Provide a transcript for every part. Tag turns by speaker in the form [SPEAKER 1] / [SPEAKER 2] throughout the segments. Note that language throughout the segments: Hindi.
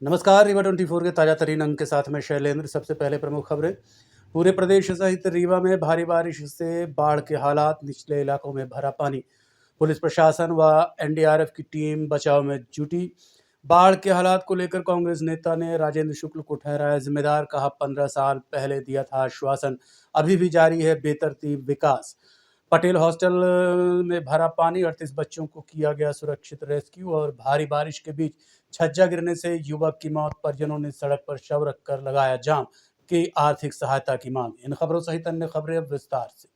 [SPEAKER 1] नमस्कार। रीवा 24 के ताजा तरीन अंक के साथ मैं शैलेंद्र। सबसे पहले प्रमुख खबरें। पूरे प्रदेश सहित रीवा में भारी बारिश से बाढ़ के हालात, निचले इलाकों में भरा पानी। पुलिस प्रशासन व एनडीआरएफ की टीम बचाव में जुटी। बाढ़ के हालात को लेकर कांग्रेस नेता ने राजेंद्र शुक्ल को ठहराया जिम्मेदार, कहा 15 साल पहले दिया था आश्वासन, अभी भी जारी है बेतरतीब विकास। पटेल हॉस्टल में भरा पानी, 38 बच्चों को किया गया सुरक्षित रेस्क्यू। और भारी बारिश के बीच छज्जा गिरने से युवक की मौत, परिजनों ने सड़क पर शव रखकर लगाया जाम की आर्थिक सहायता की मांग। इन खबरों सहित अन्य खबरें अब विस्तार से।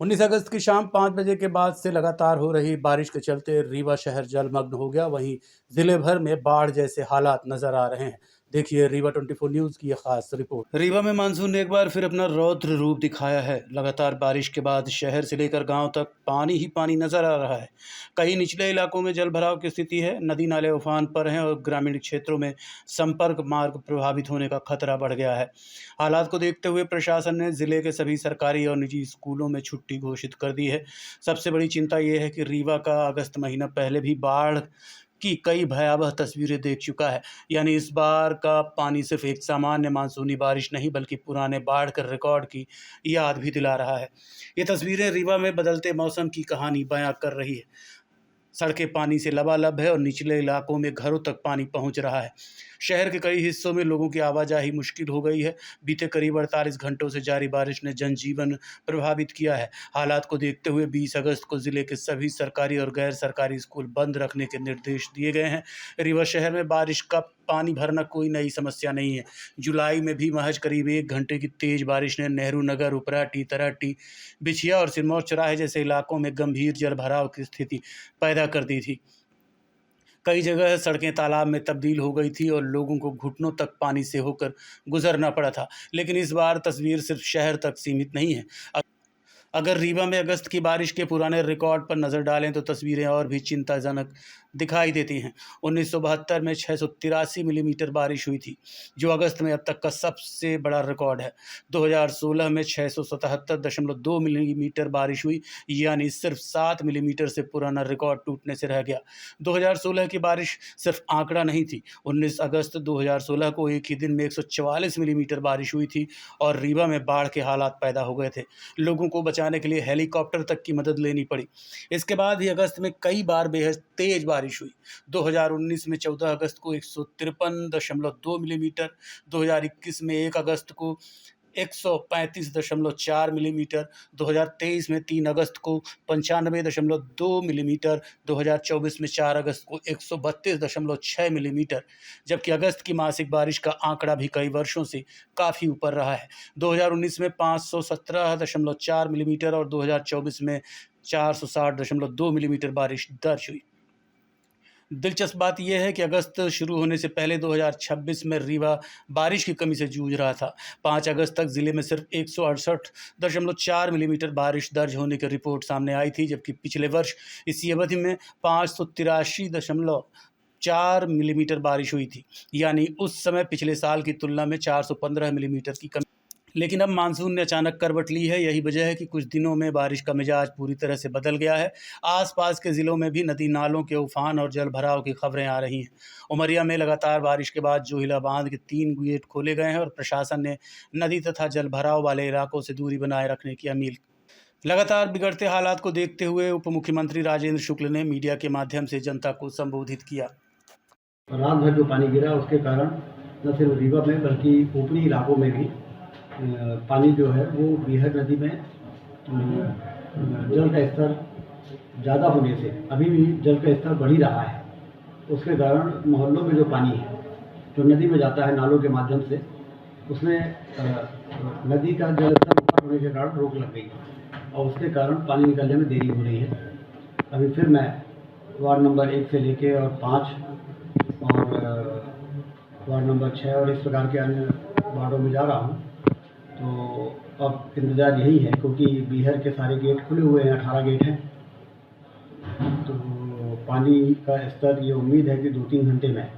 [SPEAKER 1] 19 अगस्त की शाम 5 बजे के बाद से लगातार हो रही बारिश के चलते रीवा शहर जलमग्न हो गया। वहीं जिले भर में बाढ़ जैसे हालात नजर आ रहे हैं। देखिए रीवा 24 न्यूज की यह खास रिपोर्ट। रीवा में मानसून ने एक बार फिर अपना रौद्र रूप दिखाया है। लगातार बारिश के बाद शहर से लेकर गांव तक पानी ही पानी नजर आ रहा है। कई निचले इलाकों में जल भराव की स्थिति है, नदी नाले उफान पर हैं और ग्रामीण क्षेत्रों में संपर्क मार्ग प्रभावित होने का खतरा बढ़ गया है। हालात को देखते हुए प्रशासन ने जिले के सभी सरकारी और निजी स्कूलों में छुट्टी घोषित कर दी है। सबसे बड़ी चिंता ये है कि रीवा का अगस्त महीना पहले भी बाढ़ की कई भयावह तस्वीरें देख चुका है। यानी इस बार का पानी सिर्फ एक सामान्य मानसूनी बारिश नहीं, बल्कि पुराने बाढ़ के रिकॉर्ड की याद भी दिला रहा है। ये तस्वीरें रीवा में बदलते मौसम की कहानी बयां कर रही है। सड़कें पानी से लबालब है और निचले इलाकों में घरों तक पानी पहुंच रहा है। शहर के कई हिस्सों में लोगों की आवाजाही मुश्किल हो गई है। बीते करीब 48 घंटों से जारी बारिश ने जनजीवन प्रभावित किया है। हालात को देखते हुए 20 अगस्त को जिले के सभी सरकारी और गैर सरकारी स्कूल बंद रखने के निर्देश दिए गए हैं। रीवा शहर में बारिश का पानी भरना कोई नई समस्या नहीं है। जुलाई में भी महज करीब 1 घंटे की तेज बारिश ने नेहरू नगर, उपराटी, तराटी, बिछिया और सिरमौर चौराहे जैसे इलाकों में गंभीर जल भराव की स्थिति पैदा कर दी थी। कई जगह सड़कें तालाब में तब्दील हो गई थी और लोगों को घुटनों तक पानी से होकर गुजरना पड़ा था। लेकिन इस बार तस्वीर सिर्फ शहर तक सीमित नहीं है। अगर रीवा में अगस्त की बारिश के पुराने रिकॉर्ड पर नज़र डालें तो तस्वीरें और भी चिंताजनक दिखाई देती हैं। 1972 में 683 मिलीमीटर बारिश हुई थी, जो अगस्त में अब तक का सबसे बड़ा रिकॉर्ड है। 2016 में 677.2 मिलीमीटर बारिश हुई, यानी सिर्फ 7 मिलीमीटर से पुराना रिकॉर्ड टूटने से रह गया। 2016 की बारिश सिर्फ आंकड़ा नहीं थी। 19 अगस्त 2016 को एक ही दिन में 144 मिलीमीटर बारिश हुई थी और रीवा में बाढ़ के हालात पैदा हो गए थे। लोगों को बचाने के लिए हेलीकॉप्टर तक की मदद लेनी पड़ी। इसके बाद भी अगस्त में कई बार बेहद तेज बारिश हुई। 2019 में 14 अगस्त को 153.2 मिलीमीटर, 2021 में 1 अगस्त को 135.4 मिलीमीटर, 2023 में 3 अगस्त को 95.2 मिलीमीटर, 2024 में 4 अगस्त को 132.6 मिलीमीटर, जबकि अगस्त की मासिक बारिश का आंकड़ा भी कई वर्षों से काफ़ी ऊपर रहा है। 2019 में 517.4 मिलीमीटर और 2024 में 460.2 मिलीमीटर बारिश दर्ज हुई। दिलचस्प बात यह है कि अगस्त शुरू होने से पहले 2026 में रीवा बारिश की कमी से जूझ रहा था। 5 अगस्त तक जिले में सिर्फ 168.4 मिलीमीटर बारिश दर्ज होने की रिपोर्ट सामने आई थी, जबकि पिछले वर्ष इसी अवधि में 583.4 मिलीमीटर बारिश हुई थी। यानी उस समय पिछले साल की तुलना में 415 मिलीमीटर की कमी। लेकिन अब मानसून ने अचानक करवट ली है। यही वजह है कि कुछ दिनों में बारिश का मिजाज पूरी तरह से बदल गया है। आसपास के ज़िलों में भी नदी नालों के उफान और जल भराव की खबरें आ रही हैं। उमरिया में लगातार बारिश के बाद जोहिला बांध के 3 गेट खोले गए हैं और प्रशासन ने नदी तथा जल भराव वाले इलाकों से दूरी बनाए रखने की अपील। लगातार बिगड़ते हालात को देखते हुए उप मुख्यमंत्री राजेंद्र शुक्ल ने मीडिया के माध्यम से जनता को संबोधित किया।
[SPEAKER 2] रात भर जो पानी गिरा उसके कारण न सिर्फ रीवा में बल्कि ऊपरी इलाकों में भी पानी जो है वो बीहर नदी में जल का स्तर ज़्यादा होने से अभी भी जल का स्तर बढ़ ही रहा है। उसके कारण मोहल्लों में जो पानी है जो नदी में जाता है नालों के माध्यम से, उसमें नदी का जल स्तर ऊपर होने के कारण रोक लग गई और उसके कारण पानी निकलने में देरी हो रही है। अभी फिर मैं वार्ड नंबर 1 से लेके और 5 और वार्ड नंबर 6 और इस प्रकार के अन्य वार्डों में जा रहा हूँ। तो अब इंतज़ार यही है, क्योंकि बीहर के सारे गेट खुले हुए हैं, 18 गेट हैं। तो पानी का स्तर ये उम्मीद है कि 2-3 घंटे में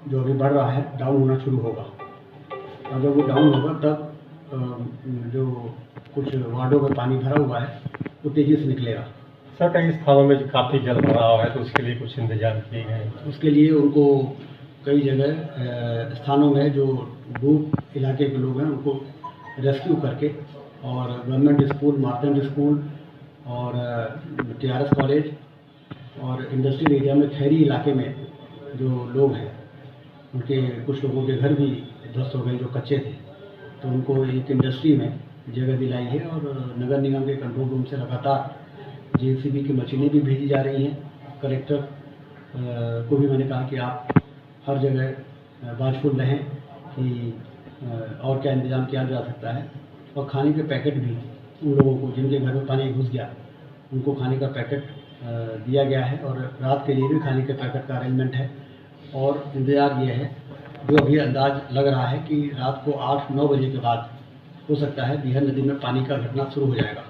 [SPEAKER 2] जो अभी बढ़ रहा है डाउन होना शुरू होगा और जब वो डाउन होगा तब जो कुछ वार्डों में पानी भरा हुआ है वो तेज़ी से निकलेगा।
[SPEAKER 3] सर कई स्थानों में जो काफ़ी जल भराव है तो उसके लिए कुछ इंतजाम किए गए हैं।
[SPEAKER 2] उसके लिए उनको कई जगह स्थानों में जो डूब इलाके के लोग हैं उनको रेस्क्यू करके और गवर्नमेंट स्कूल, मार्केट स्कूल और TRS कॉलेज और इंडस्ट्रियल एरिया में खैरी इलाके में जो लोग हैं उनके कुछ लोगों के घर भी ध्वस्त हो गए जो कच्चे थे, तो उनको एक इंडस्ट्री में जगह दिलाई है और नगर निगम के कंट्रोल रूम से लगातार JCB की मशीनें भी भेजी जा रही हैं। कलेक्टर को भी मैंने कहा कि आप हर जगह वाचफुल रहें कि और क्या इंतज़ाम किया जा सकता है, और खाने के पैकेट भी उन लोगों को जिनके घर में पानी घुस गया उनको खाने का पैकेट दिया गया है और रात के लिए भी खाने के पैकेट का अरेंजमेंट है। और इंतज़ार ये है, जो अभी अंदाज लग रहा है कि रात को 8-9 बजे के बाद हो सकता है बिहार नदी में पानी का घटना शुरू हो जाएगा।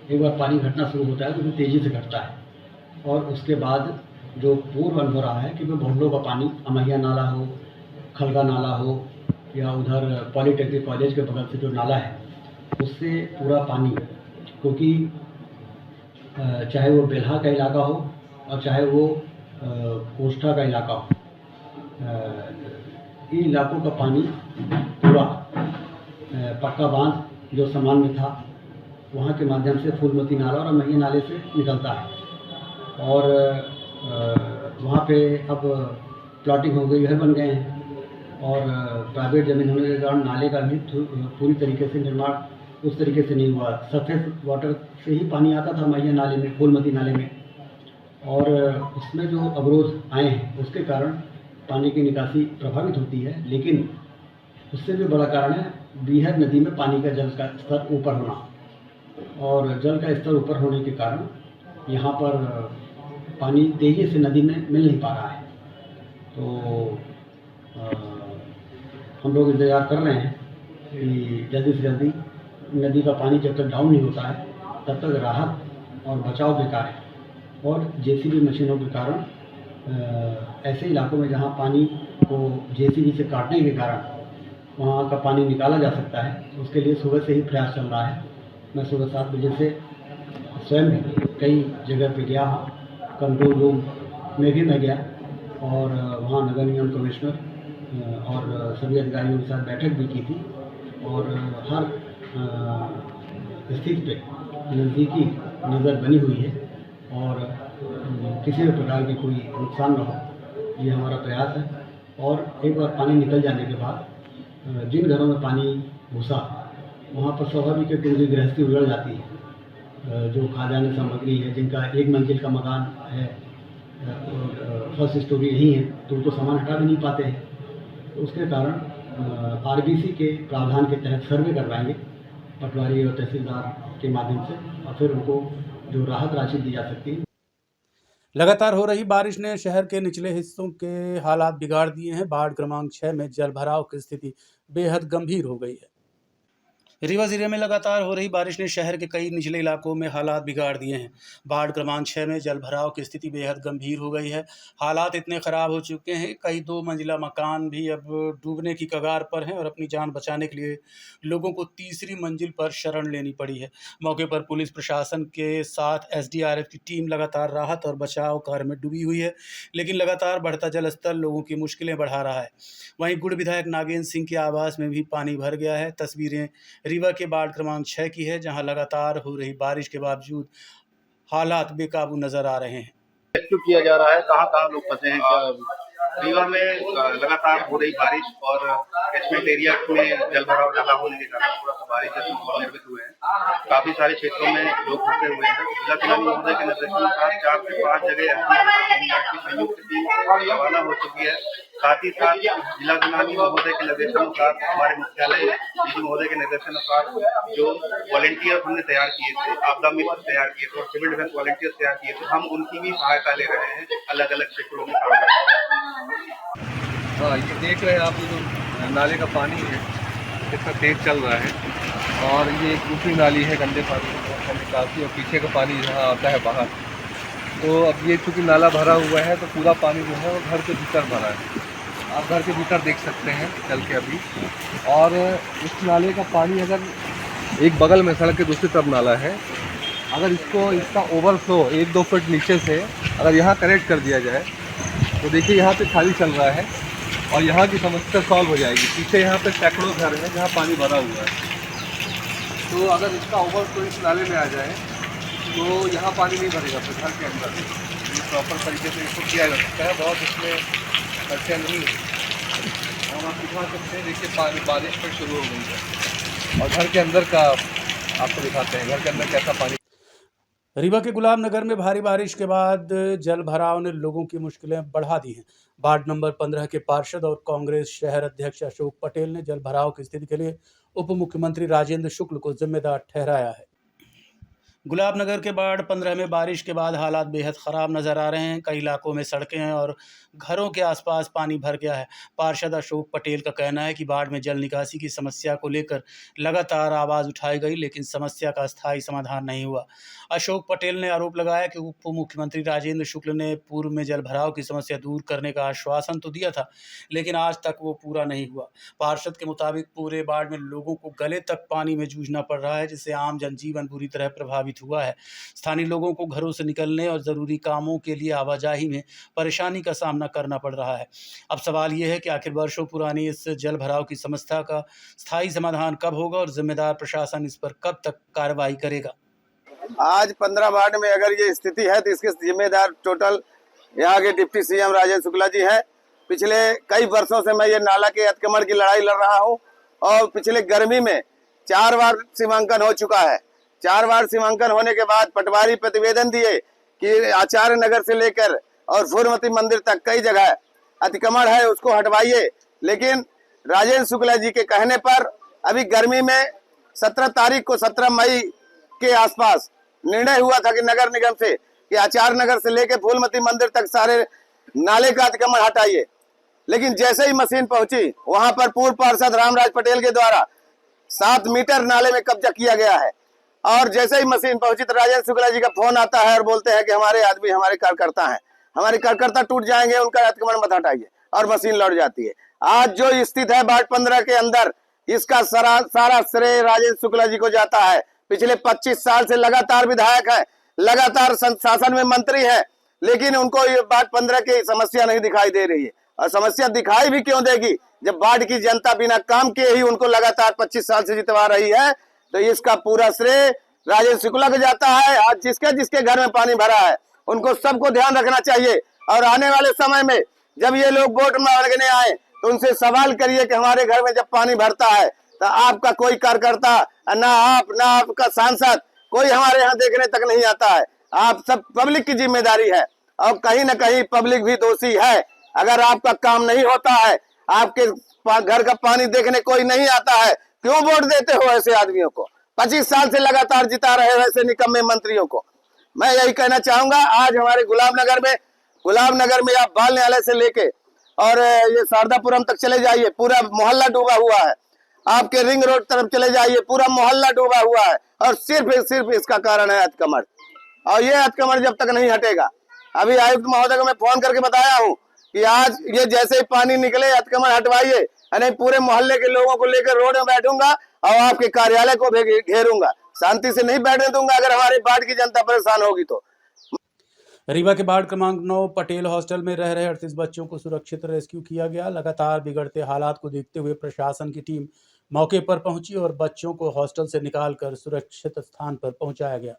[SPEAKER 2] एक बार पानी घटना शुरू होता है तो फिर तेज़ी से घटता है और उसके बाद जो पूर्व हो रहा है कि मोहल्लों का पानी अमैया नाला हो, खलगा नाला हो या उधर पॉलीटेक्निक कॉलेज के बगल से जो नाला है उससे पूरा पानी, क्योंकि चाहे वो बेल्हा का इलाका हो और चाहे वो कोष्ठा का इलाका हो, इन इलाकों का पानी पूरा पक्का बांध जो समान में था वहाँ के माध्यम से फूलमती नाला और अमैया नाले से निकलता है और वहाँ पे अब प्लॉटिंग हो गई, घर बन गए हैं और प्राइवेट ज़मीन होने के कारण नाले का भी पूरी तरीके से निर्माण उस तरीके से नहीं हुआ। सरफेस वाटर से ही पानी आता था अमैया नाले में, फूलमती नाले में, और उसमें जो अवरोध आए हैं उसके कारण पानी की निकासी प्रभावित होती है। लेकिन उससे भी बड़ा कारण है बीहर नदी में पानी का जल का स्तर ऊपर होना, और जल का स्तर ऊपर होने के कारण यहाँ पर पानी तेज़ी से नदी में मिल नहीं पा रहा है। तो हम लोग इंतज़ार कर रहे हैं कि जल्दी से जल्दी नदी का पानी जब तक डाउन नहीं होता है तब तक राहत और बचाव के कार्य और JCB मशीनों के कारण ऐसे इलाकों में जहाँ पानी को JCB से काटने के कारण वहाँ का पानी निकाला जा सकता है, उसके लिए सुबह से ही प्रयास चल रहा है। मैं सुबह 7 बजे से स्वयं भी कई जगह पे गया हूँ, कंट्रोल रूम में भी मैं गया और वहाँ नगर निगम कमिश्नर और सभी अधिकारियों के साथ बैठक भी की थी और हर स्थिति पे नज़दीकी नज़र बनी हुई है और किसी भी प्रकार की कोई नुकसान न हो, ये हमारा प्रयास है। और एक बार पानी निकल जाने के बाद जिन घरों में पानी घुसा वहाँ पर स्वाभाविक है कि उनकी गृहस्थी उजड़ जाती है। जो खाद्यान्न सामग्री है, जिनका एक मंजिल का मकान है, फर्स्ट स्टोरी यही है, तो उनको सामान हटा भी नहीं पाते हैं। तो उसके कारण RBC के प्रावधान के तहत सर्वे करवाएंगे पटवारी और तहसीलदार के माध्यम से, और फिर उनको जो राहत राशि दी जा सकती है।
[SPEAKER 1] लगातार हो रही बारिश ने शहर के निचले हिस्सों के हालात बिगाड़ दिए हैं। वार्ड क्रमांक 6 में जल भराव की स्थिति बेहद गंभीर हो गई है। रीवा जिले में लगातार हो रही बारिश ने शहर के कई निचले इलाकों में हालात बिगाड़ दिए हैं। वार्ड क्रमांक 6 में जल भराव की स्थिति बेहद गंभीर हो गई है। हालात इतने ख़राब हो चुके हैं, कई 2 मंजिला मकान भी अब डूबने की कगार पर हैं और अपनी जान बचाने के लिए लोगों को तीसरी मंजिल पर शरण लेनी पड़ी है। मौके पर पुलिस प्रशासन के साथ SDRF की टीम लगातार राहत और बचाव कार्य में डूबी हुई है, लेकिन लगातार बढ़ता जल स्तर लोगों की मुश्किलें बढ़ा रहा है। वहीं गुड़ विधायक नागेंद्र सिंह के आवास में भी पानी भर गया है। तस्वीरें रीवा के वार्ड क्रमांक 6 की है, जहां लगातार हो रही बारिश के बावजूद हालात बेकाबू नजर आ रहे हैं।
[SPEAKER 4] रेस्क्यू किया जा रहा है, कहाँ लोग फंसे हैं। रीवा में लगातार हो रही बारिश और कैचमेंट एरिया में जल भराव ज्यादा होने के कारण थोड़ा सा बारिश जैसे माहौल निर्मित हुए हैं। काफी सारे क्षेत्रों में लोग फंसे हुए हैं। जिला चुनाव महोदय के निर्देशानुसार 4 से 5 जगह संयुक्त टीम रवाना हो चुकी है। साथ ही साथ जिला चुनावी महोदय के निर्देशानुसार हमारे मुख्यालय DG महोदय के निर्देशानुसार जो वॉलेंटियर्स हमने तैयार किए थे, आपदा मित्र तैयार किए थे और सिविल डिफेंस वॉलेंटियर्स तैयार किए थे, हम उनकी भी सहायता ले रहे हैं अलग अलग क्षेत्रों में काम कर रहे हैं।
[SPEAKER 5] हाँ, ये देख रहे हैं आप, ये जो नाले का पानी है कितना तेज चल रहा है और ये एक दूसरी नाली है गंदे पानी का निकासी, और पीछे का पानी जहाँ आता है बाहर। तो अब ये चूँकि नाला भरा हुआ है तो पूरा पानी जो है वो घर के भीतर भरा है। आप घर के भीतर देख सकते हैं चल के अभी। और इस नाले का पानी अगर एक बगल में सड़क के दूसरी तरफ नाला है अगर इसका ओवरफ्लो 1-2 फुट नीचे से अगर यहाँ कनेक्ट कर दिया जाए तो देखिए यहाँ पे खाली चल रहा है और यहाँ की समस्या सॉल्व हो जाएगी। पीछे यहाँ पे सैकड़ों घर हैं जहाँ पानी भरा हुआ है, तो अगर इसका ओवरफ्लो इस नाले में आ जाए तो यहाँ पानी नहीं भरेगा फिर घर के अंदर। ये प्रॉपर तरीके से इसको किया जा सकता है, बहुत इसमें खर्चा नहीं है। हम आप दिखा सकते हैं, देखिए पानी बारिश फिर शुरू हो गई है और घर के अंदर का आपको दिखाते हैं, घर के अंदर कैसा पानी।
[SPEAKER 1] रीवा के गुलाब नगर में भारी बारिश के बाद जल भराव ने लोगों की मुश्किलें बढ़ा दी हैं। वार्ड नंबर 15 के पार्षद और कांग्रेस शहर अध्यक्ष अशोक पटेल ने जल भराव की स्थिति के लिए उप मुख्यमंत्री राजेंद्र शुक्ल को जिम्मेदार ठहराया है। गुलाब नगर के वार्ड 15 में बारिश के बाद हालात बेहद ख़राब नज़र आ रहे हैं। कई इलाकों में सड़कें और घरों के आसपास पानी भर गया है। पार्षद अशोक पटेल का कहना है कि वार्ड में जल निकासी की समस्या को लेकर लगातार आवाज़ उठाई गई, लेकिन समस्या का स्थायी समाधान नहीं हुआ। अशोक पटेल ने आरोप लगाया कि उप मुख्यमंत्री राजेंद्र शुक्ल ने पूर्व में जल भराव की समस्या दूर करने का आश्वासन तो दिया था, लेकिन आज तक वो पूरा नहीं हुआ। पार्षद के मुताबिक पूरे वार्ड में लोगों को गले तक पानी में जूझना पड़ रहा है, जिससे आम जनजीवन बुरी तरह प्रभावित हुआ है। स्थानीय लोगों को घरों से निकलने और ज़रूरी कामों के लिए आवाजाही में परेशानी का सामना करना पड़ रहा है। अब सवाल ये है कि आखिर वर्षों पुरानी इस जल भराव की समस्या का स्थायी समाधान कब होगा और जिम्मेदार प्रशासन इस पर कब तक कार्रवाई करेगा।
[SPEAKER 6] आज 15 वार्ड में अगर ये स्थिति है तो इसके जिम्मेदार टोटल यहाँ के डिप्टी सीएम राजेंद्र शुक्ला जी है। पिछले कई वर्षों से मैं ये नाला के अतिक्रमण की लड़ाई लड़ रहा हूँ और पिछले गर्मी में 4 बार सीमांकन हो चुका है। 4 बार सीमांकन होने के बाद पटवारी प्रतिवेदन दिए कि आचार्य नगर से लेकर और फूलमती मंदिर तक कई जगह अतिक्रमण है, उसको हटवाइए। लेकिन राजेंद्र शुक्ला जी के कहने पर अभी गर्मी में 17 तारीख को 17 मई के आसपास निर्णय हुआ था कि नगर निगम से कि आचार्य नगर से लेकर फूलमती मंदिर तक सारे नाले का अतिक्रमण हटाइए। लेकिन जैसे ही मशीन पहुंची वहां पर पूर्व पार्षद रामराज पटेल के द्वारा 7 मीटर नाले में कब्जा किया गया है और जैसे ही मशीन पहुंची तो राजेंद्र शुक्ला जी का फोन आता है और बोलते हैं कि हमारे आदमी, हमारे कार्यकर्ता हैं, हमारे कार्यकर्ता टूट जाएंगे, उनका अतिक्रमण मत हटाइए, और मशीन लौट जाती है। आज जो स्थिति है वार्ड 15 के अंदर, इसका सारा श्रेय राजेंद्र शुक्ला जी को जाता है। पिछले 25 साल से लगातार विधायक है, लगातार शासन में मंत्री है, लेकिन उनको ये वार्ड 15 की समस्या नहीं दिखाई दे रही है। और समस्या दिखाई भी क्यों देगी जब वार्ड की जनता बिना काम के ही उनको लगातार 25 साल से जितवा रही है। तो इसका पूरा श्रेय राजेंद्र शुक्ला को जाता है। आज जिसके घर में पानी भरा है उनको सबको ध्यान रखना चाहिए और आने वाले समय में जब ये लोग वोट मांगने आए तो उनसे सवाल करिए कि हमारे घर में जब पानी भरता है तो आपका कोई कार्यकर्ता, ना आपका सांसद, कोई हमारे यहाँ देखने तक नहीं आता है। आप सब पब्लिक की जिम्मेदारी है और कहीं ना कहीं पब्लिक भी दोषी है। अगर आपका काम नहीं होता है, आपके घर का पानी देखने कोई नहीं आता है, क्यों वोट देते हो ऐसे आदमियों को? 25 साल से लगातार जिता रहे हो ऐसे निकम्मे मंत्रियों को। मैं यही कहना चाहूंगा, आज हमारे गुलाब नगर में आप बाल न्यायालय से लेके और ये शारदापुरम तक चले जाइए, पूरा मोहल्ला डूबा हुआ है। आपके रिंग रोड तरफ चले जाइए, पूरा मोहल्ला डूबा हुआ है और सिर्फ इसका कारण है अतिक्रमण। और ये अतिक्रमण जब तक नहीं हटेगा, अभी आयुक्त महोदय को मैं फोन करके बताया हूँ कि आज ये जैसे ही पानी निकले अतिक्रमण हटवाइए, नहीं पूरे मोहल्ले के लोगों को लेकर रोड में बैठूंगा और आपके कार्यालय को भी घेरूंगा। शांति से नहीं बैठने दूंगा अगर हमारे वार्ड की जनता परेशान होगी तो।
[SPEAKER 1] रीवा के वार्ड क्रमांक 9 पटेल हॉस्टल में रह रहे 38 बच्चों को सुरक्षित रेस्क्यू किया गया। लगातार बिगड़ते हालात को देखते हुए प्रशासन की टीम मौके पर पहुंची और बच्चों को हॉस्टल से निकालकर सुरक्षित स्थान पर पहुंचाया गया।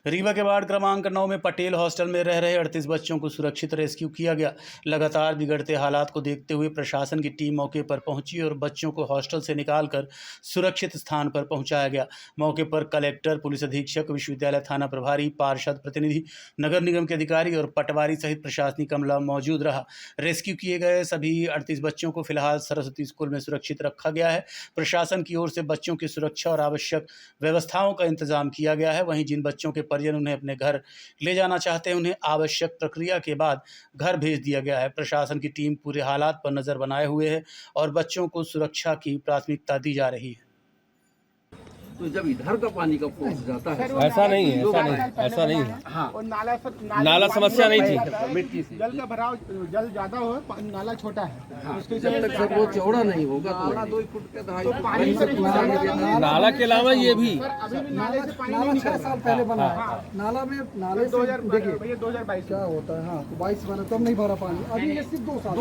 [SPEAKER 1] रीवा के वार्ड क्रमांक 9 में पटेल हॉस्टल में रह रहे 38 बच्चों को सुरक्षित रेस्क्यू किया गया। लगातार बिगड़ते हालात को देखते हुए प्रशासन की टीम मौके पर पहुंची और बच्चों को हॉस्टल से निकालकर सुरक्षित स्थान पर पहुंचाया गया। मौके पर कलेक्टर, पुलिस अधीक्षक, विश्वविद्यालय थाना प्रभारी, पार्षद प्रतिनिधि, नगर निगम के अधिकारी और पटवारी सहित प्रशासनिक अमला मौजूद रहा। रेस्क्यू किए गए सभी 38 बच्चों को फिलहाल सरस्वती स्कूल में सुरक्षित रखा गया है। प्रशासन की ओर से बच्चों की सुरक्षा और आवश्यक व्यवस्थाओं का इंतजाम किया गया है। वहीं जिन बच्चों के परिजन उन्हें अपने घर ले जाना चाहते हैं, उन्हें आवश्यक प्रक्रिया के बाद घर भेज दिया गया है। प्रशासन की टीम पूरे हालात पर नजर बनाए हुए है और बच्चों को सुरक्षा की प्राथमिकता दी जा रही है।
[SPEAKER 7] तो जब इधर का पानी का फोर्स जाता है
[SPEAKER 5] ऐसा नहीं है, ऐसा नहीं है।
[SPEAKER 7] हाँ
[SPEAKER 8] और नाला
[SPEAKER 5] नाला समस्या नहीं थी।
[SPEAKER 7] मिट्टी से
[SPEAKER 8] जल का भराव जल ज्यादा हो नाला छोटा है उसके
[SPEAKER 7] जब तक सर वो चौड़ा नहीं होगा तो 2 फुट के 2.5
[SPEAKER 8] पानी से
[SPEAKER 5] नाला के अलावा ये भी
[SPEAKER 8] अभी भी नाले से पानी
[SPEAKER 9] नाला
[SPEAKER 8] नहीं
[SPEAKER 9] 6 साल पहले बना है। नाला में नाले से
[SPEAKER 8] 2022
[SPEAKER 9] देखिए
[SPEAKER 8] ये 2022
[SPEAKER 9] क्या होता है। हाँ तो 22 वाला तब नहीं भरा पानी, अभी ये सिर्फ 2 साल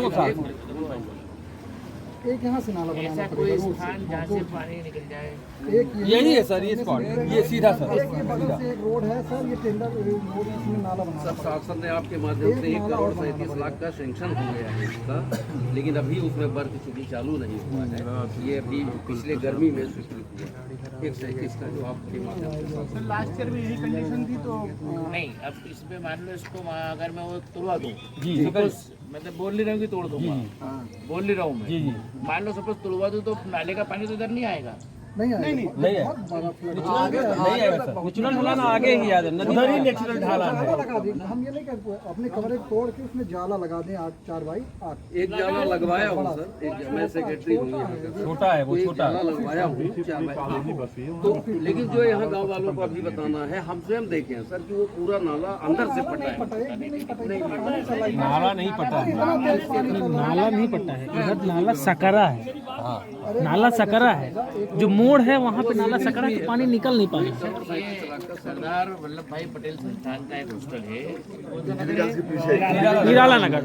[SPEAKER 9] एक यहाँ से नाला बनाना पड़ेगा रोड से।
[SPEAKER 10] जहाँ से पानी निकल जाए
[SPEAKER 9] एक
[SPEAKER 5] यही है सर, ये स्पॉट, ये सीधा सर।
[SPEAKER 9] एक ये बगल से एक रोड है सर, ये टेंडर रोड इसमें नाला बनाना
[SPEAKER 7] सब शासन ने आपके माध्यम से 1,37,00,000 का सेंक्शन हो गया है इसका, लेकिन अभी उसमें वर्क चूंकि चालू नहीं हुआ है। ये अभी पिछले गर्मी में स्वीकृत हुआ 137 का जो आपके माध्यम से शासन।
[SPEAKER 8] लास्ट ईयर में यही कंडीशन थी तो
[SPEAKER 10] नहीं। अब इसमें मान लो इसको अगर मैं वो तोड़वा दूँ,
[SPEAKER 5] जी
[SPEAKER 10] सपोज मतलब बोल नहीं रहा हूँ कि तोड़ दूंगा, बोल नहीं रहा हूँ मैं, मान लो सपोज तोड़वा दूँ तो नाले का पानी तो इधर नहीं आएगा।
[SPEAKER 9] नहीं आएगा।
[SPEAKER 5] नहीं है, नेचुरल ढलान आगे ही याद है, उधर ही नेचुरल ढलान है।
[SPEAKER 9] लगा दें, हम ये नहीं कर अपने कमरे तोड़ के उसमें जाला लगा दें 4 बाई 8।
[SPEAKER 7] एक जाला लगवाया हूँ सर, एक मैं सेक्रेटरी हूँ यहाँ का।
[SPEAKER 5] छोटा है वो, छोटा
[SPEAKER 7] जाला लगवाया हूँ 4 बाई 8। तो लेकिन जो यहाँ गांव वालों को अभी बताना है, हम स्वयं देखे हैं सर कि वो पूरा नाला अंदर से पटा है।
[SPEAKER 5] नाला नहीं पटा है,
[SPEAKER 11] नाला नहीं पट्टा है, इधर नाला सकरा है। नाला सकरा है, जो मोड़ है वहाँ पे नाला सकरा है, तो पानी निकल नहीं पाएगा।
[SPEAKER 10] सरदार वल्लभ भाई पटेल संस्थान का एक हॉस्टल है
[SPEAKER 11] निराला नगर।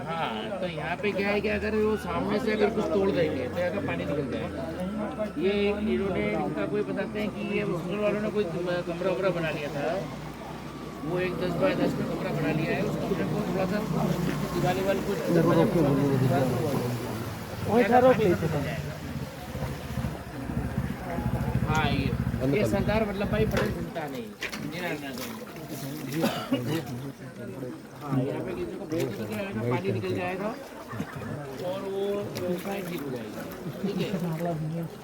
[SPEAKER 10] हाँ, तो यहाँ पे क्या है कि अगर वो सामने से अगर कुछ तोड़ देंगे तो यहाँ का पानी निकल जाएगा। ये इन्होंने इनका कोई बताते हैं कि ये हॉस्टल वालों ने कोई कमरा वमरा बना लिया था, वो एक 10 बाय 10 में कमरा बना लिया है। उस कमरे को थोड़ा सा दिवाली वाली कुछ हाँ, ये सरदार वल्लभ भाई पटेल संस्थान है हाँ, यहाँ पे किसी को भेज दीजिए, पानी निकल जाएगा और वो व्यवस्थाएं ठीक हो जाएगी। ठीक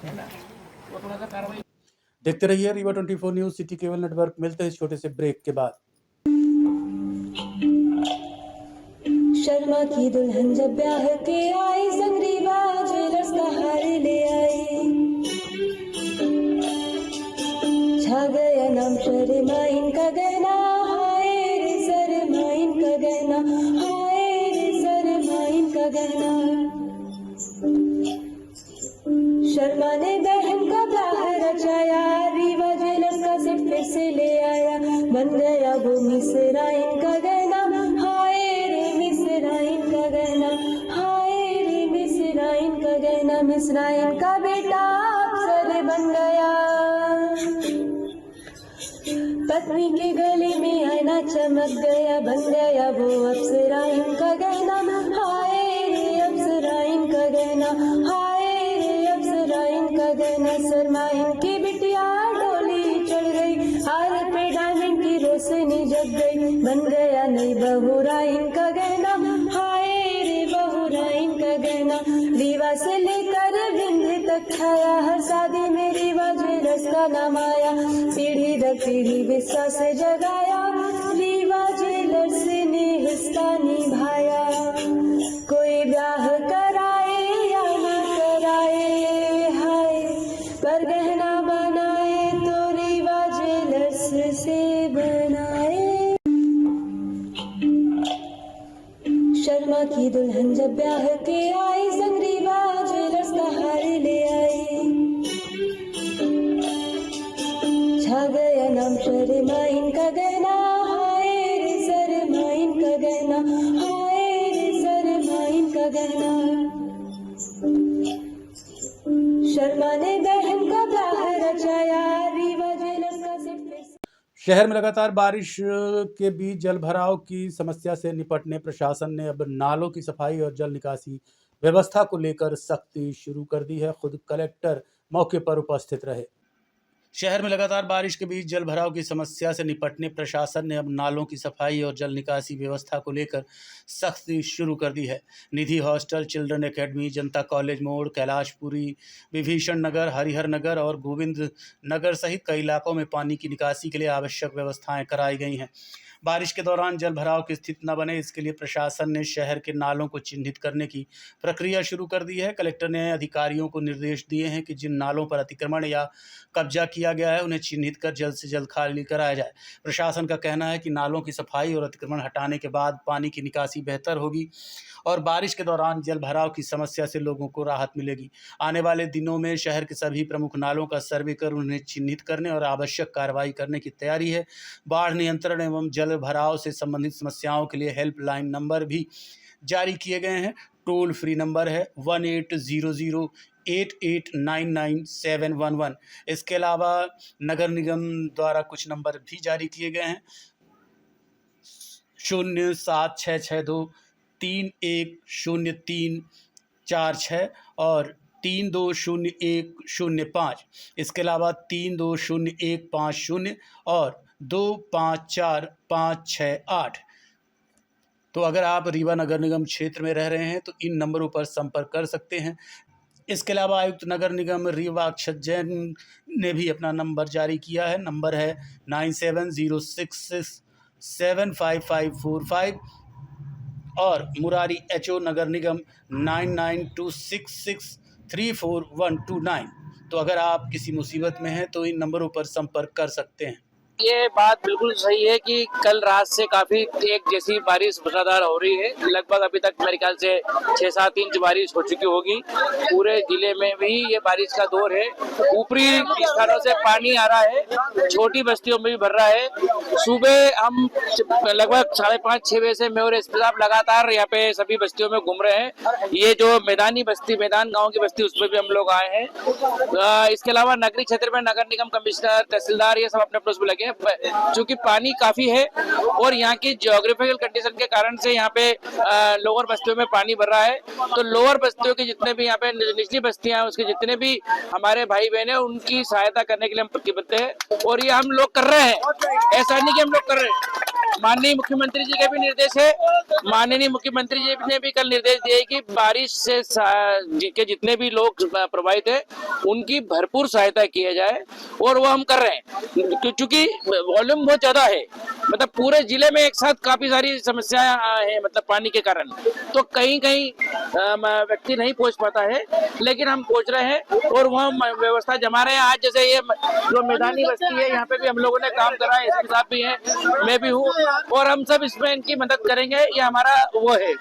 [SPEAKER 10] है ना, वो थोड़ा सा कार्रवाई।
[SPEAKER 1] देखते रहिए Rewa 24 news city cable network. मिलते हैं इस छोटे से ब्रेक के बाद।
[SPEAKER 12] शर्मा की दुल्हन जब ब्याह के आई, संगरीबा ज्वेलर्स का हार ले आई। छा गया नाम शर्मा इनका गहना, हाय रे शर्मा इनका गहना, हाय रे शर्मा इनका गहना। शर्मा ने बहन का ब्याह रचाया, रीवा ज्वेलर्स का सेट फिर से ले आया। बन गया वो मिसरा इनका गहना, हाय रे मिसरा इनका गहना, हाय रे मिसरा इनका गहना। मिसरा इनका बेटा अफसर बन गया, पत्नी के गले में आईना चमक गया। बन गया वो अप्सरा इनका गहना, हाय रे अप्सरा इनका गहना, हाय रे अप्सरा इनका गहना। शर्मा इनकी बिटिया डोली चढ़ गई, हार पे डायमंड की रोशनी जग गई। बन गया नई बहुरा इनका गहना, हाय रे बहुरा इनका गहना। रीवा से लेकर विंध्य तक छाया, हर शादी में रीवा ज्वेलर्स का नाम आया। पीढ़ी दर पीढ़ी विश्वास से जगाया, रीवा ज्वेलर्स ने हिस्सा निभाया। कोई ब्याह कराए या न कराए, हाय पर गहना बनाए तो रीवा ज्वेलर्स से बनाए। शर्मा की दुल्हन जब ब्याह के आई, संगरीबा ज्वेलर्स का हार ले आई। छा गया नाम शर्मा इनका गहना, हाय रे शर्मा इनका गहना, हाय रे शर्मा इनका गहना। शर्मा ने बहन का ब्याह रचाया, रीवा ज्वेलर्स का सेट फिर से।
[SPEAKER 1] शहर में लगातार बारिश के बीच जल भराव की समस्या से निपटने प्रशासन ने अब नालों की सफाई और जल निकासी व्यवस्था को लेकर सख्ती शुरू कर दी है। खुद कलेक्टर मौके पर उपस्थित रहे। शहर में लगातार बारिश के बीच जल भराव की समस्या से निपटने प्रशासन ने अब नालों की सफाई और जल निकासी व्यवस्था को लेकर सख्ती शुरू कर दी है। निधि हॉस्टल, चिल्ड्रन एकेडमी, जनता कॉलेज मोड़, कैलाशपुरी, विभीषण नगर, हरिहर नगर और गोविंद नगर सहित कई इलाकों में पानी की निकासी के लिए आवश्यक व्यवस्थाएं कराई गई हैं। बारिश के दौरान जल भराव की स्थिति न बने, इसके लिए प्रशासन ने शहर के नालों को चिन्हित करने की प्रक्रिया शुरू कर दी है। कलेक्टर ने अधिकारियों को निर्देश दिए हैं कि जिन नालों पर अतिक्रमण या कब्जा किया गया है उन्हें चिन्हित कर जल्द से जल्द खाली कराया जाए। प्रशासन का कहना है कि नालों की सफाई और अतिक्रमण हटाने के बाद पानी की निकासी बेहतर होगी और बारिश के दौरान जल भराव की समस्या से लोगों को राहत मिलेगी। आने वाले दिनों में शहर के सभी प्रमुख नालों का सर्वे कर उन्हें चिन्हित करने और आवश्यक कार्रवाई करने की तैयारी है। बाढ़ नियंत्रण एवं जल भराव से संबंधित समस्याओं के लिए हेल्पलाइन नंबर भी जारी किए गए हैं। टोल फ्री नंबर है 1800-8899-711। इसके अलावा नगर निगम द्वारा कुछ नंबर भी जारी किए गए हैं 07662310346 और 320105। इसके अलावा 320150 और 254568। तो अगर आप रीवा नगर निगम क्षेत्र में रह रहे हैं तो इन नंबरों पर संपर्क कर सकते हैं। इसके अलावा आयुक्त नगर निगम रीवा अक्षत जैन ने भी अपना नंबर जारी किया है। नंबर है 9706675545 और मुरारी एचओ नगर निगम 9926634129। तो अगर आप किसी मुसीबत में हैं तो इन नंबरों पर संपर्क कर सकते हैं।
[SPEAKER 10] ये बात बिल्कुल सही है कि कल रात से काफी एक जैसी बारिश मूसलाधार हो रही है। लगभग अभी तक मेरे ख्याल से 6-7 इंच बारिश हो चुकी होगी। पूरे जिले में भी ये बारिश का दौर है। ऊपरी स्थानों से पानी आ रहा है, छोटी बस्तियों में भी भर रहा है। सुबह हम लगभग 5:30-6 बजे से मैं और एसपी साहब लगातार यहाँ पे सभी बस्तियों में घूम रहे हैं। ये जो मैदानी बस्ती, मैदान गाँव की बस्ती, उसमें भी हम लोग आए हैं। इसके अलावा नगरीय क्षेत्र में नगर निगम कमिश्नर, तहसीलदार, ये सब अपने अपने उसमें लगे। चूंकि पानी काफी है और यहाँ की ज्योग्राफिकल कंडीशन के कारण से यहाँ पे लोअर बस्तियों में पानी भर रहा है। तो लोअर बस्तियों के जितने भी यहाँ पे निचली बस्तियां हैं, उसके जितने भी हमारे भाई बहन हैं, उनकी सहायता करने के लिए हम प्रतिबद्ध हैं और ये हम लोग कर रहे हैं। ऐसा नहीं कि हम लोग कर रहे हैं। माननीय मुख्यमंत्री जी के भी निर्देश है। माननीय मुख्यमंत्री जी ने भी कल निर्देश दिए कि बारिश से के जितने भी लोग प्रभावित है उनकी भरपूर सहायता किया जाए और वो हम कर रहे हैं। क्योंकि वॉल्यूम बहुत ज्यादा है, मतलब पूरे जिले में एक साथ काफी सारी समस्याएं हैं, मतलब पानी के कारण। तो कहीं कहीं व्यक्ति नहीं पहुंच पाता है, लेकिन हम पहुंच रहे हैं और वहाँ व्यवस्था जमा रहे हैं। आज जैसे ये जो मैदानी बस्ती है, यहाँ पे भी हम लोगों ने काम करा है। एसपी साहब भी हैं, मैं भी हूँ और हम सब इसमें इनकी मदद करेंगे। ये हमारा वो है,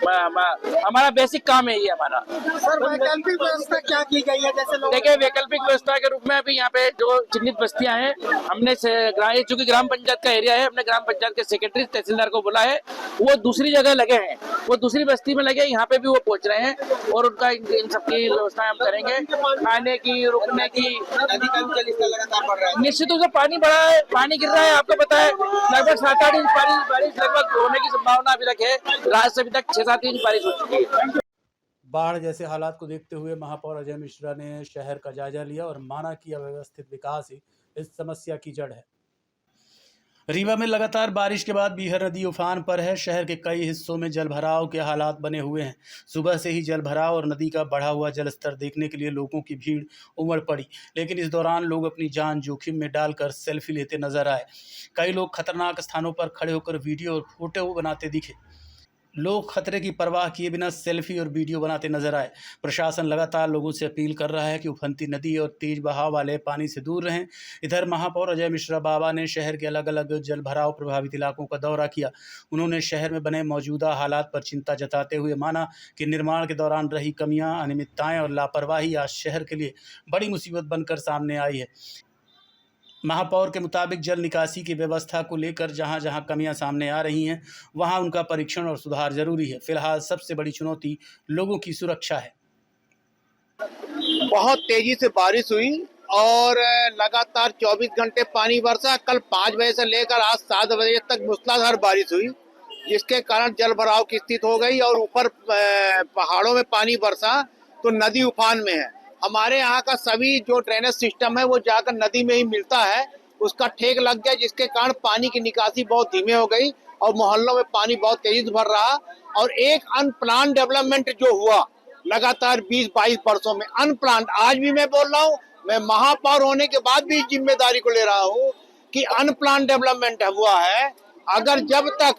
[SPEAKER 10] हमारा बेसिक काम है ये हमारा।
[SPEAKER 8] सर, वैकल्पिक व्यवस्था क्या की गई है? जैसे
[SPEAKER 10] देखिए, वैकल्पिक व्यवस्था के रूप में अभी यहाँ पे जो चिन्हित बस्तियां हैं, हमने चूंकि ग्राम पंचायत का एरिया है, हमने ग्राम पंचायत के सेक्रेटरी, तहसीलदार को बोला है, वो दूसरी जगह लगे हैं, वो दूसरी बस्ती में लगे, यहाँ पे भी वो पहुंच रहे हैं और उनका इन सबकी व्यवस्था हम करेंगे, खाने की, रुकने की।
[SPEAKER 6] नदी का जल स्तर लगातार बढ़ रहा है।
[SPEAKER 10] निश्चित रूप से पानी बढ़ा है, पानी गिर रहा है। आपको पता है लगभग 7-8 इंच बारिश लगभग होने की संभावना अभी तक है। रात से अभी तक 6-7 इंच बारिश हो चुकी है।
[SPEAKER 1] बाढ़ जैसे हालात को देखते हुए महापौर अजय मिश्रा ने शहर का जायजा लिया और माना कि अव्यवस्थित विकास ही इस समस्या की जड़ है। रीवा में लगातार बारिश के बाद बीहर नदी उफान पर है। शहर के कई हिस्सों में जलभराव के हालात बने हुए हैं। सुबह से ही जलभराव और नदी का बढ़ा हुआ जलस्तर देखने के लिए लोगों की भीड़ उमड़ पड़ी, लेकिन इस दौरान लोग अपनी जान जोखिम में डालकर सेल्फी लेते नजर आए। कई लोग खतरनाक स्थानों पर खड़े होकर वीडियो और फोटो बनाते दिखे। लोग खतरे की परवाह किए बिना सेल्फी और वीडियो बनाते नजर आए। प्रशासन लगातार लोगों से अपील कर रहा है कि उफनती नदी और तेज बहाव वाले पानी से दूर रहें। इधर महापौर अजय मिश्रा बाबा ने शहर के अलग अलग जल भराव प्रभावित इलाकों का दौरा किया। उन्होंने शहर में बने मौजूदा हालात पर चिंता जताते हुए माना कि निर्माण के दौरान रही कमियां, अनियमितताएं और लापरवाही आज शहर के लिए बड़ी मुसीबत बनकर सामने आई है। महापौर के मुताबिक जल निकासी की व्यवस्था को लेकर जहां जहां कमियां सामने आ रही हैं, वहां उनका परीक्षण और सुधार जरूरी है। फिलहाल सबसे बड़ी चुनौती लोगों की सुरक्षा है।
[SPEAKER 6] बहुत तेजी से बारिश हुई और लगातार 24 घंटे पानी बरसा। कल 5 बजे से लेकर आज 7 बजे तक मूसलाधार बारिश हुई, जिसके कारण जल भराव की स्थिति हो गई और ऊपर पहाड़ों में पानी बरसा तो नदी उफान में है।
[SPEAKER 10] हमारे यहाँ का सभी जो ड्रेनेज सिस्टम है वो जाकर नदी में ही मिलता है, उसका ठेक लग गया, जिसके कारण पानी की निकासी बहुत धीमे हो गई और मोहल्लों में पानी बहुत तेजी से भर रहा। और एक अनप्लान डेवलपमेंट जो हुआ लगातार 20-22 वर्षों में, अनप्लान, आज भी मैं बोल रहा हूँ, मैं महापौर होने के बाद भी जिम्मेदारी को ले रहा हूँ कि अनप्लान डेवलपमेंट हुआ है। अगर जब तक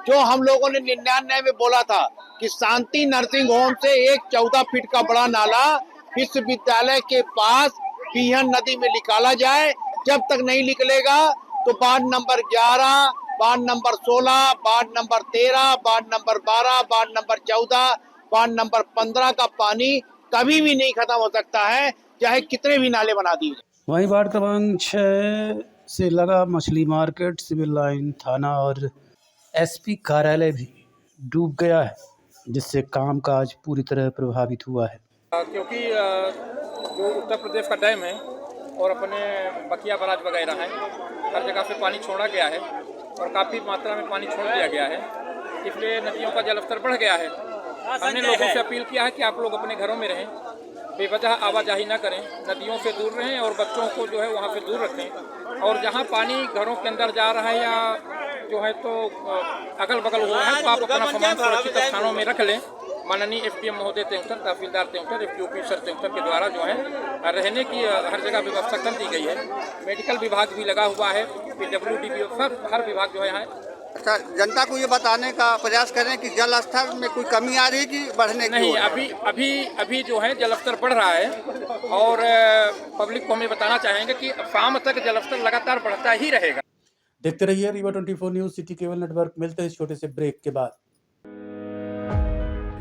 [SPEAKER 10] जो हम लोगों ने 99 में बोला था कि शांति नर्सिंग होम से एक 14 फीट का बड़ा नाला विश्वविद्यालय के पास पीहन नदी में निकाला जाए, जब तक नहीं निकलेगा तो ward number 11, ward number 16, ward number 13, ward number 12, ward number 14, ward number 15 का पानी कभी भी नहीं खत्म हो सकता है, चाहे कितने भी नाले बना दिए।
[SPEAKER 1] वहीं वार्ड क्रमांक 6 से लगा मछली मार्केट, सिविल लाइन, थाना और एसपी कार्यालय भी डूब गया है, जिससे कामकाज पूरी तरह प्रभावित हुआ है।
[SPEAKER 13] क्योंकि जो उत्तर प्रदेश का डैम है और अपने बकिया बराज वगैरह है, हर जगह से पानी छोड़ा गया है और काफ़ी मात्रा में पानी छोड़ दिया गया है, इसलिए नदियों का जलस्तर बढ़ गया है। हमने लोगों से अपील किया है कि आप लोग अपने घरों में रहें, बेवजह आवाजाही न करें, नदियों से दूर रहें और बच्चों को जो है वहाँ से दूर रखें। और जहाँ पानी घरों के अंदर जा रहा है या जो है तो अगल बगल हुआ है, तो आप अपना सामान सुरक्षित स्थानों में रख लें। माननीय एसडीएम महोदय तेउतर, तहसीलदार तेउतर, एफडी ऑफिसर तेउतर के द्वारा जो है रहने की हर जगह व्यवस्था कर दी गई है। मेडिकल विभाग भी लगा हुआ है, PWD सब हर विभाग जो है।
[SPEAKER 6] अच्छा, जनता को ये बताने का प्रयास करें कि जल स्तर में कोई कमी आ रही है कि बढ़ने की?
[SPEAKER 13] नहीं, अभी जो है जल स्तर बढ़ रहा है और पब्लिक को हमें बताना चाहेंगे कि शाम तक जल स्तर लगातार बढ़ता ही रहेगा।
[SPEAKER 1] देखते रहिए Rewa 24 news city cable network. मिलते हैं इस छोटे से ब्रेक के बाद।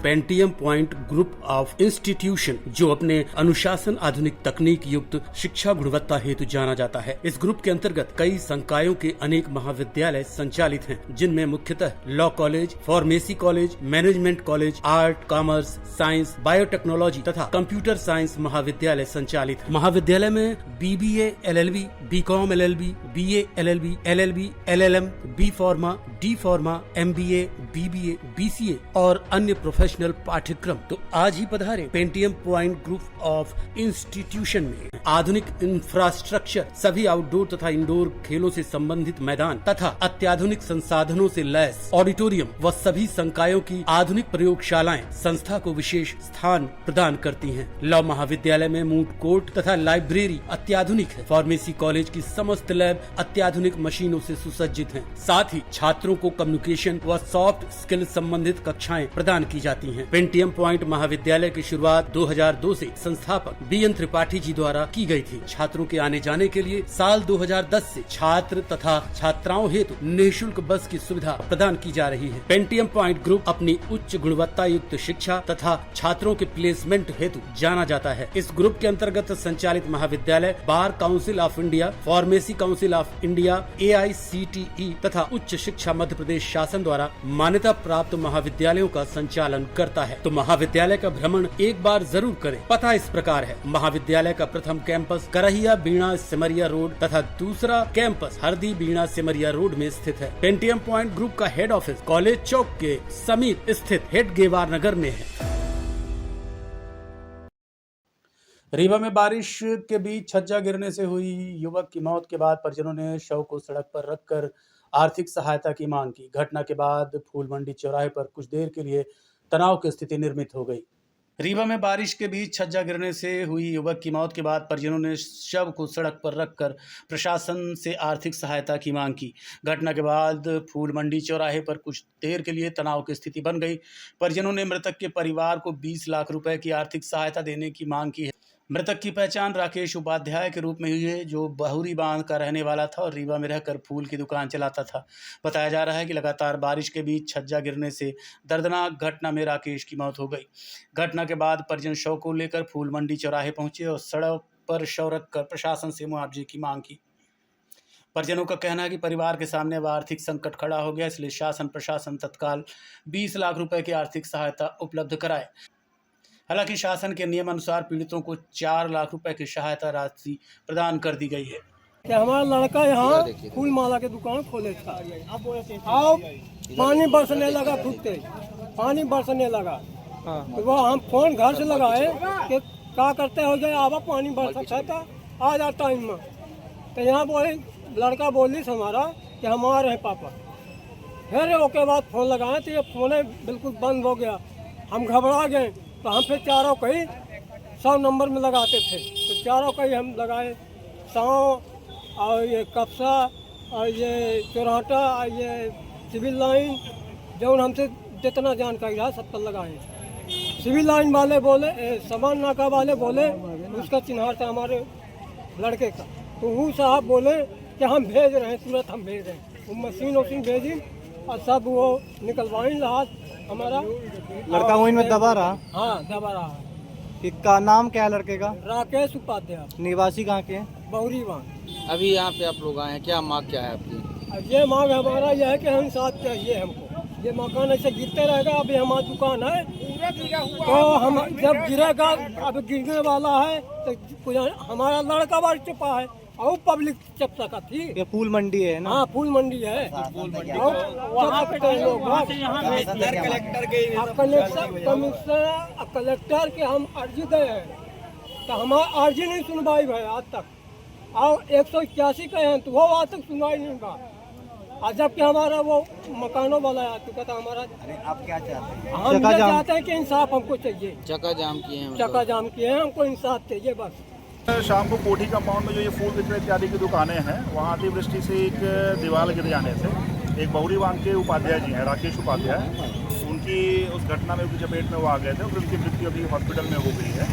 [SPEAKER 1] Pentium point group of institution, जो अपने अनुशासन, आधुनिक तकनीक युक्त शिक्षा गुणवत्ता हेतु जाना जाता है। इस ग्रुप के अंतर्गत कई संकायों के अनेक महाविद्यालय संचालित हैं, जिनमें मुख्यतः law college, pharmacy college, management college, art, commerce, science, biotechnology तथा कंप्यूटर साइंस महाविद्यालय संचालित है। महाविद्यालय में BBA, LLB, BCom LLB, BA LLB, LLB, LLM, B Pharma, D Pharma, MBA, BBA, BCA और अन्य प्रोफेशनल पाठ्यक्रम। तो आज ही पधारें Pentium point group of institution में। आधुनिक इंफ्रास्ट्रक्चर, सभी आउटडोर तथा इंडोर खेलों से संबंधित मैदान तथा अत्याधुनिक संसाधनों से लैस ऑडिटोरियम व सभी संकायों की आधुनिक प्रयोगशालाएं संस्था को विशेष स्थान प्रदान करती हैं। लॉ महाविद्यालय में मूट कोर्ट तथा लाइब्रेरी अत्याधुनिक है। फार्मेसी कॉलेज की समस्त लैब अत्याधुनिक मशीनों से सुसज्जित हैं। साथ ही छात्रों को कम्युनिकेशन व सॉफ्ट स्किल संबंधित कक्षाएं प्रदान की जाती हैं। पेंटियम पॉइंट महाविद्यालय की शुरुआत 2002 से संस्थापक BN त्रिपाठी जी द्वारा की गई थी। छात्रों के आने जाने के लिए साल 2010 से छात्र तथा छात्राओं हेतु निःशुल्क बस की सुविधा प्रदान की जा रही है। पेंटियम पॉइंट ग्रुप अपनी उच्च गुणवत्ता युक्त शिक्षा तथा छात्रों के प्लेसमेंट हेतु जाना जाता है। इस ग्रुप के अंतर्गत संचालित महाविद्यालय bar council of India, pharmacy council of India, AICTE तथा उच्च शिक्षा मध्य प्रदेश शासन द्वारा मान्यता प्राप्त महाविद्यालयों का संचालन करता है। तो महाविद्यालय का भ्रमण एक बार जरूर करें। पता इस प्रकार है। महाविद्यालय का प्रथम कैंपस करहिया बीणा सिमरिया रोड तथा दूसरा कैंपस हरदी बीणा सिमरिया रोड में स्थित है। पेंटियम पॉइंट ग्रुप का हेड ऑफिस कॉलेज चौक के समीप स्थित हेड गेवार नगर में है। रीवा में बारिश के बीच छज्जा गिरने से हुई युवक की मौत के बाद परिजनों ने शव को सड़क पर रखकर आर्थिक सहायता की मांग की। घटना के बाद फूल मंडी चौराहे पर कुछ देर के लिए तनाव की स्थिति निर्मित हो गई। रीवा में बारिश के बीच छज्जा गिरने से हुई युवक की मौत के बाद परिजनों ने शव को सड़क पर रखकर प्रशासन से आर्थिक सहायता की मांग की। घटना के बाद फूल मंडी चौराहे पर कुछ देर के लिए तनाव की स्थिति बन गई। परिजनों ने मृतक के परिवार को 20 लाख रुपए की आर्थिक सहायता देने की मांग की है। मृतक की पहचान राकेश उपाध्याय के रूप में हुई है, जो बहुरी बांध का रहने वाला था और रीवा में रहकर फूल की दुकान चलाता था। बताया जा रहा है कि लगातार बारिश के बीच छज्जा गिरने से दर्दनाक घटना में राकेश की मौत हो गई। घटना के बाद परिजन शव को लेकर फूल मंडी चौराहे पहुंचे और सड़क पर शव रखकर प्रशासन से मुआवजे की मांग की। परिजनों का कहना है कि परिवार के सामने अब आर्थिक संकट खड़ा हो गया, इसलिए शासन प्रशासन तत्काल 20 लाख रुपए की आर्थिक सहायता उपलब्ध कराए। हालांकि शासन के नियम अनुसार पीड़ितों को 4 लाख रुपए की सहायता राशि प्रदान कर दी गई है।
[SPEAKER 14] कि हमारा लड़का यहाँ फूल माला की दुकान खोले था, अब पानी बरसने लगा, खूब तेज पानी बरसने लगा। तो वो हम फोन घर से लगाए कि क्या करते हो जाए आवा पानी बढ़ सकता था आ जा टाइम में। तो यहाँ बोले लड़का बोली हमारा कि हम आ रहे हैं पापा। फिर ओके बाद फ़ोन लगाए तो ये फ़ोन बिल्कुल बंद हो गया। हम घबरा गए तो हम फिर चारों कहीं 100 नंबर में लगाते थे। तो चारों कहीं हम लगाए 100 और ये कप्सा और ये चौराटा और ये सिविल लाइन जो हमसे जितना जानकारी रहा सब पर लगाए। सिविल लाइन वाले बोले सामान नाका वाले बोले उसका चिन्हार था हमारे लड़के का। तो वो साहब बोले कि हम भेज रहे हैं, तुरंत हम भेज रहे हैं। वो मशीन वशीन भेजी और सब वो निकलवाई रहा हमारा
[SPEAKER 9] लड़का वहीं में दबा रहा।
[SPEAKER 14] हाँ दबा रहा।
[SPEAKER 9] इसका नाम क्या है लड़के का?
[SPEAKER 14] राकेश उपाध्याय।
[SPEAKER 9] निवासी कहाँ के हैं?
[SPEAKER 14] बहुरी बांध।
[SPEAKER 7] अभी यहाँ पे आप लोग आए हैं, क्या मांग क्या है आपकी?
[SPEAKER 14] अब ये मांग हमारा यह है कि हम साथ चाहिए हमको। ये मकान ऐसे गिरते रहेगा, अभी हमारी दुकान है तो हम जब गिरेगा, अब गिरने वाला है तो हमारा लड़का बढ़ चुका है और पब्लिक चप सका थी।
[SPEAKER 9] ये फूल मंडी है ना?
[SPEAKER 14] हाँ फूल मंडी है। कलेक्टर के हम अर्जी दे हैं तो हमारा अर्जी नहीं सुनवाई है आज तक। और 181 के हैं तो वो आज तक सुनवाई नहीं हुआ। और जबकि हमारा वो मकानों वाला आ चुका था हमारा।
[SPEAKER 9] आप क्या चाहते हैं?
[SPEAKER 14] हम ये चाहते हैं कि इंसाफ हमको चाहिए।
[SPEAKER 7] चक्का जाम किए हैं?
[SPEAKER 14] चक्का जाम किए हैं, हमको इंसाफ चाहिए बस।
[SPEAKER 15] शाम को कोठी कंपाउंड में जो ये फूल विक्रय इत्यादि की दुकानें हैं वहाँ अतिवृष्टि से एक दीवार गिर जाने से एक बहुरी बांध के उपाध्याय जी हैं, राकेश उपाध्याय, उनकी उस घटना में उनकी चपेट में वो आ गए थे और उनकी मृत्यु अभी हॉस्पिटल में हो गई है।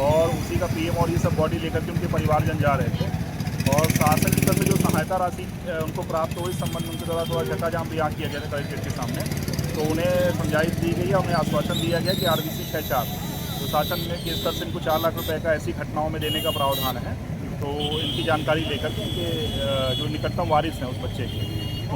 [SPEAKER 15] और उसी का पीएम और ये सब बॉडी लेकर के उनके परिवारजन जा रहे थे और शासन स्तर से जो सहायता राशि उनको प्राप्त हो इस संबंध में उनके द्वारा थोड़ा चक्का जाम भी यहाँ किया गया था कलेक्ट्रेट के सामने। तो उन्हें समझाइश दी गई और उन्हें आश्वासन दिया गया कि RBC 64 तो शासन के स्तर से इनको 4 लाख रुपए का ऐसी घटनाओं में देने का प्रावधान है। तो इनकी जानकारी लेकर के उनके जो निकटतम वारिस हैं उस बच्चे के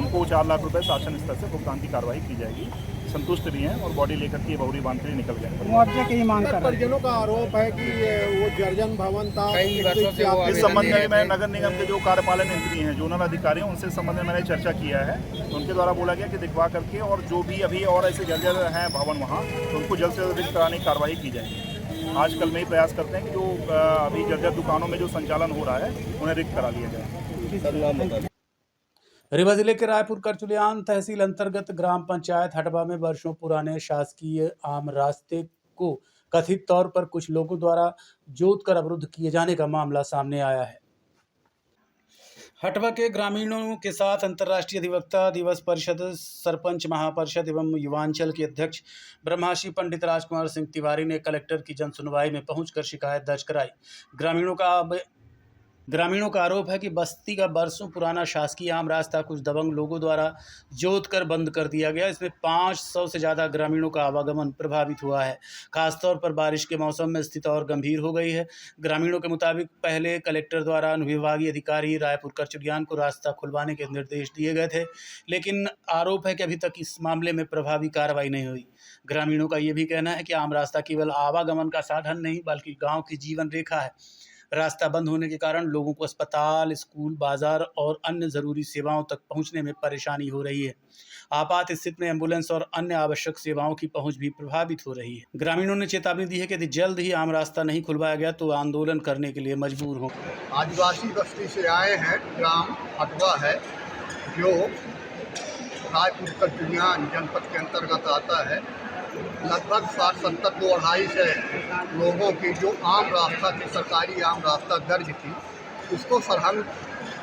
[SPEAKER 15] उनको 4 लाख रुपए शासन स्तर से भुगतान की कार्रवाई की जाएगी। संतुष्ट भी हैं और बॉडी लेकर के बहुरी बांध के निकल गए।
[SPEAKER 9] मुआवजे की मांग कर
[SPEAKER 8] परिजनों का आरोप है कि वो जर्जन भवन था।
[SPEAKER 15] इस संबंध में मैं नगर निगम के जो कार्यपालन यंत्री हैं, जोनल अधिकारी हैं, उनसे संबंध में मैंने चर्चा किया है। तो उनके द्वारा बोला गया कि दिखवा करके और जो भी अभी और ऐसे जर्जर हैं भवन वहाँ तो उनको जल्द से जल्द रिक्त कराने की कार्रवाई की जाएगी। आजकल में ही प्रयास करते हैं कि जो अभी जर्जर दुकानों में जो संचालन हो रहा है उन्हें रिक्त करा लिया जाए।
[SPEAKER 1] रीवा जिले के रायपुर करचुलियान तहसील अंतर्गत ग्राम पंचायत हटवा में वर्षों पुराने शासकीय आम रास्ते को कथित तौर पर कुछ लोगों द्वारा जोतकर अवरुद्ध किए जाने का मामला सामने आया है। हटवा के ग्रामीणों के साथ अंतर्राष्ट्रीय अधिवक्ता दिवस परिषद सरपंच महापरिषद एवं युवांचल के अध्यक्ष ब्रह्माशी पंडित राजकुमार सिंह तिवारी ने कलेक्टर की जनसुनवाई में पहुंचकर शिकायत दर्ज कराई। ग्रामीणों का आरोप है कि बस्ती का बरसों पुराना शासकीय आम रास्ता कुछ दबंग लोगों द्वारा जोत कर बंद कर दिया गया। इसमें 500 से ज़्यादा ग्रामीणों का आवागमन प्रभावित हुआ है। खासतौर पर बारिश के मौसम में स्थिति और गंभीर हो गई है। ग्रामीणों के मुताबिक पहले कलेक्टर द्वारा अनुविभागीय अधिकारी रायपुर करचुलियान को रास्ता खुलवाने के निर्देश दिए गए थे, लेकिन आरोप है कि अभी तक इस मामले में प्रभावी कार्रवाई नहीं हुई। ग्रामीणों का ये भी कहना है कि आम रास्ता केवल आवागमन का साधन नहीं बल्कि गाँव की जीवन रेखा है। रास्ता बंद होने के कारण लोगों को अस्पताल, स्कूल, बाजार और अन्य ज़रूरी सेवाओं तक पहुंचने में परेशानी हो रही है। आपात स्थिति में एम्बुलेंस और अन्य आवश्यक सेवाओं की पहुंच भी प्रभावित हो रही है। ग्रामीणों ने चेतावनी दी है कि यदि जल्द ही आम रास्ता नहीं खुलवाया गया तो आंदोलन करने के लिए मजबूर हों।
[SPEAKER 16] आदिवासी बस्ती से आए हैं, ग्राम हटवा है जो रायपुर करचुलियान जनपद के अंतर्गत आता है। लगभग 60-70 तो 250 लोगों की जो आम रास्ता थी, सरकारी आम रास्ता दर्ज थी, उसको सरहंग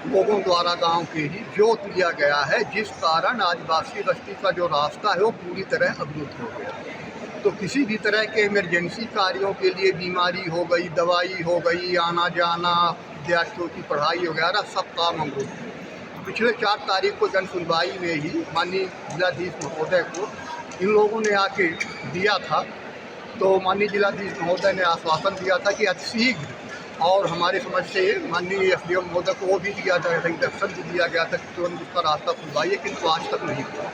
[SPEAKER 16] लोगों द्वारा गांव के ही जोत लिया गया है, जिस कारण आदिवासी बस्ती का जो रास्ता है वो पूरी तरह अवरुद्ध हो गया। तो किसी भी तरह के इमरजेंसी कार्यों के लिए, बीमारी हो गई, दवाई हो गई, आना जाना, विद्यार्थियों की पढ़ाई वगैरह सब काम अवरुद्ध है। पिछले 4 तारीख को जन सुनवाई में ही माननीय जिलाधीश महोदय को इन लोगों ने आके दिया था, तो माननीय जिलाधीश महोदय ने आश्वासन दिया था कि अतिशीघ्र, और हमारे समझ से माननीय SDM महोदय को वो भी दिया था, इंस्ट्रक्शन भी दिया गया था कि तुरंत उसका रास्ता खुलवाइए, किंतु आज तक नहीं हुआ।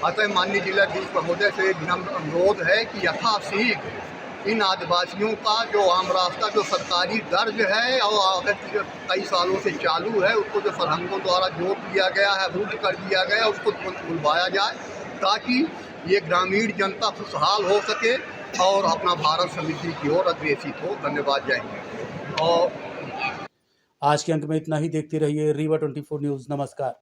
[SPEAKER 16] अतः माननीय जिलाधीश महोदय से विनम्र अनुरोध है कि यथाशीघ्र इन आदिवासियों का जो आम रास्ता जो सरकारी दर्ज है और कई सालों से चालू है, उसको जो सरहंगों द्वारा जोत लिया गया है, अवरुद्ध कर दिया गया, उसको खुलवाया जाए ताकि ये ग्रामीण जनता खुशहाल हो सके और अपना भारत समृद्धि की ओर अग्रसित हो। धन्यवाद, जय हिंद। और
[SPEAKER 1] आज के अंक में इतना ही। देखते रहिए रीवा 24 न्यूज़। नमस्कार।